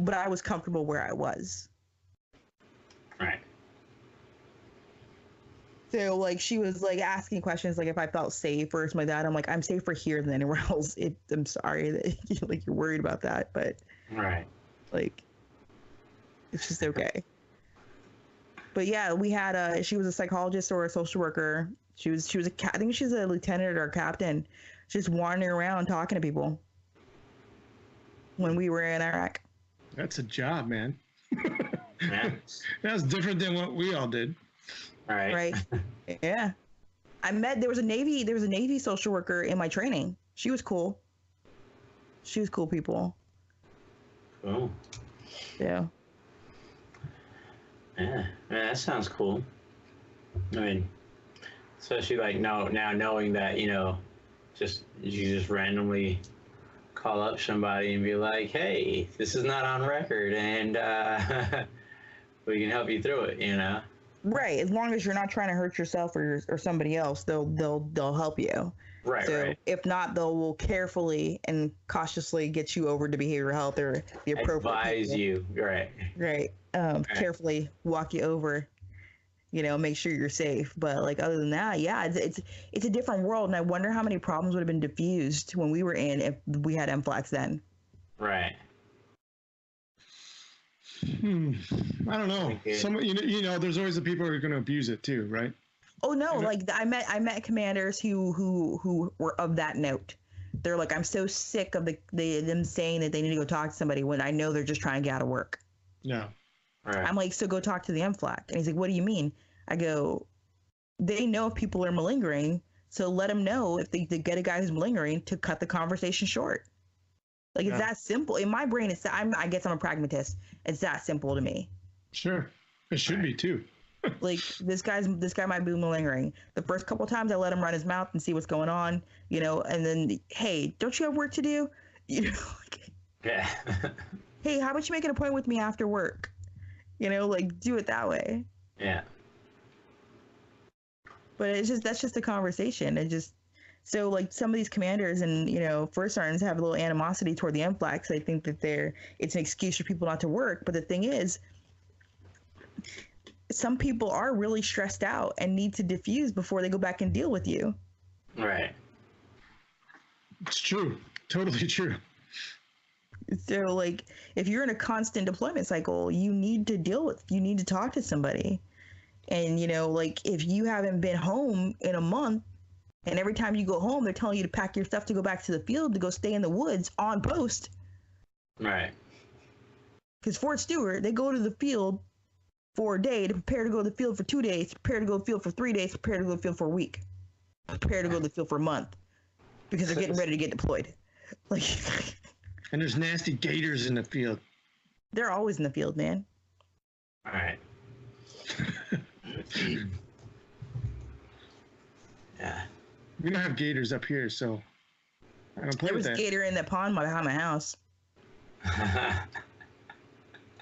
but I was comfortable where I was. Right. So, like, she was, like, asking questions, like, if I felt safe or something like that. I'm like, I'm safer here than anywhere else. I'm sorry that, like, you're worried about that, but, Right. like, it's just okay. But yeah, we had she was a psychologist or a social worker. She was I think she's a lieutenant or a captain, just wandering around talking to people when we were in Iraq. That's a job, man. Yeah. That's different than what we all did. All right. Right. Yeah. There was a Navy social worker in my training. She was cool. She was cool people. Cool. Yeah. Yeah, that sounds cool. I mean, especially like now knowing that, you know, you just randomly call up somebody and be like, hey, this is not on record, and we can help you through it, you know. Right. As long as you're not trying to hurt yourself or somebody else, they'll help you. Right. So right. if not, will carefully and cautiously get you over to behavioral health or the appropriate Advise people. you. Right. Right. Carefully walk you over, you know, make sure you're safe. But, like, other than that, yeah, it's a different world. And I wonder how many problems would have been diffused when we were in if we had MFLACs then. Right. I don't know. Some, you know, there's always the people who are going to abuse it too, right? Oh no! Like, I met commanders who were of that note. They're like, I'm so sick of them saying that they need to go talk to somebody when I know they're just trying to get out of work. Yeah. Right. I'm like, so go talk to the MFLAC. And he's like, what do you mean? I go, they know if people are malingering, so let them know if they get a guy who's malingering to cut the conversation short. Like, it's that simple. In my brain, I guess I'm a pragmatist. It's that simple to me. Sure. It should be too. Like, this guy might be malingering. The first couple times I let him run his mouth and see what's going on, you know, and then, hey, don't you have work to do? You know, like, Yeah. hey, how about you make an appointment with me after work? You know, like, do it that way. Yeah. But that's just a conversation. So like some of these commanders and, you know, first sergeants have a little animosity toward the MFLACs. They think that it's an excuse for people not to work. But the thing is, some people are really stressed out and need to diffuse before they go back and deal with you. Right. It's true. Totally true. So like, if you're in a constant deployment cycle, you need to talk to somebody. And, you know, like, if you haven't been home in a month, and every time you go home, they're telling you to pack your stuff to go back to the field, to go stay in the woods on post. Right. Because Fort Stewart, they go to the field for a day to prepare to go to the field for 2 days, prepare to go to the field for 3 days, prepare to go to the field for a week, prepare to go to the field for a month, because they're getting ready to get deployed. Like, and there's nasty gators in the field. They're always in the field, man. All right. Yeah. We don't have gators up here, so I don't play with that. There was a gator in that pond behind my house.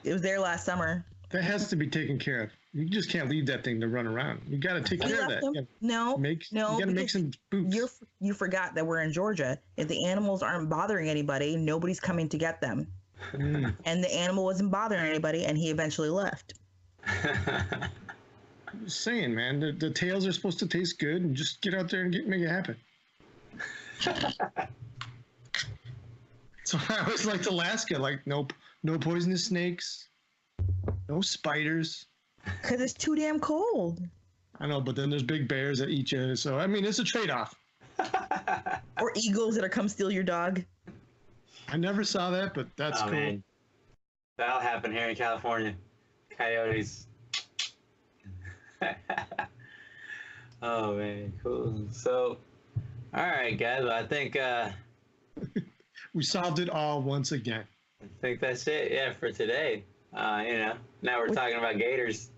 It was there last summer. That has to be taken care of. You just can't leave that thing to run around. You got to take care of that. You got to make some boots. You forgot that we're in Georgia. If the animals aren't bothering anybody, nobody's coming to get them. And the animal wasn't bothering anybody, and he eventually left. I'm just saying, man, the tails are supposed to taste good, and just get out there and make it happen. So I always liked Alaska, like no poisonous snakes, no spiders. Because it's too damn cold. I know, but then there's big bears that eat you. So, I mean, it's a trade-off. Or eagles that'll come steal your dog. I never saw that, but that's cool. Man. That'll happen here in California. Coyotes. Oh, man. Cool. So, all right, guys. Well, I think... we solved it all once again. I think that's it, yeah, for today. You know, now we're talking about gators.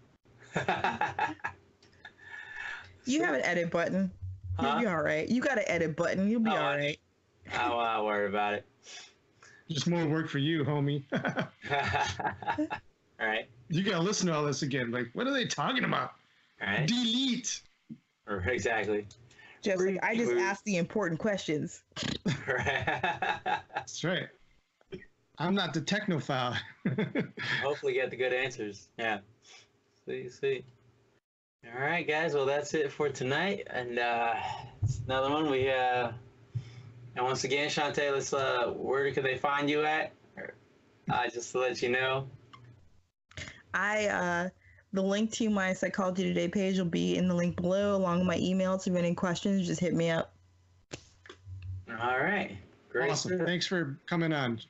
You have an edit button. You'll be all right. You got an edit button. You'll be all right. I won't worry about it. Just more work for you, homie. All right. You got to listen to all this again. Like, what are they talking about? All right. Delete. Exactly. Just like, I just asked the important questions. That's right. I'm not the technophile. Hopefully get the good answers. Yeah. See. All right, guys. Well, that's it for tonight. And it's another one. And once again, Shante, let's where can they find you at? Just to let you know. The link to my Psychology Today page will be in the link below, along with my email. So if you have any questions, just hit me up. All right. Great. Awesome. Thanks for coming on.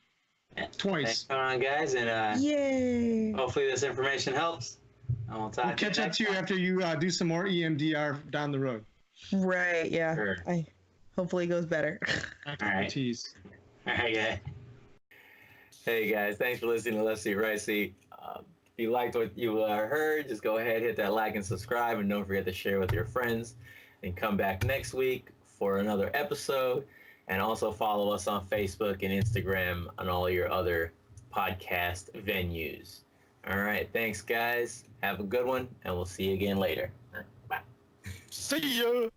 Twice. Thanks for coming on, guys. And yay! Hopefully this information helps. And we'll catch up to you after you do some more EMDR down the road. Right, yeah. Sure. Hopefully it goes better. All right. Tease. All right, yeah. Hey, guys. Thanks for listening to Left Seat, Right Seat. If you liked what you heard, just go ahead, hit that like and subscribe, and don't forget to share with your friends. And come back next week for another episode. And also follow us on Facebook and Instagram and all your other podcast venues. All right. Thanks, guys. Have a good one, and we'll see you again later. Bye. See ya.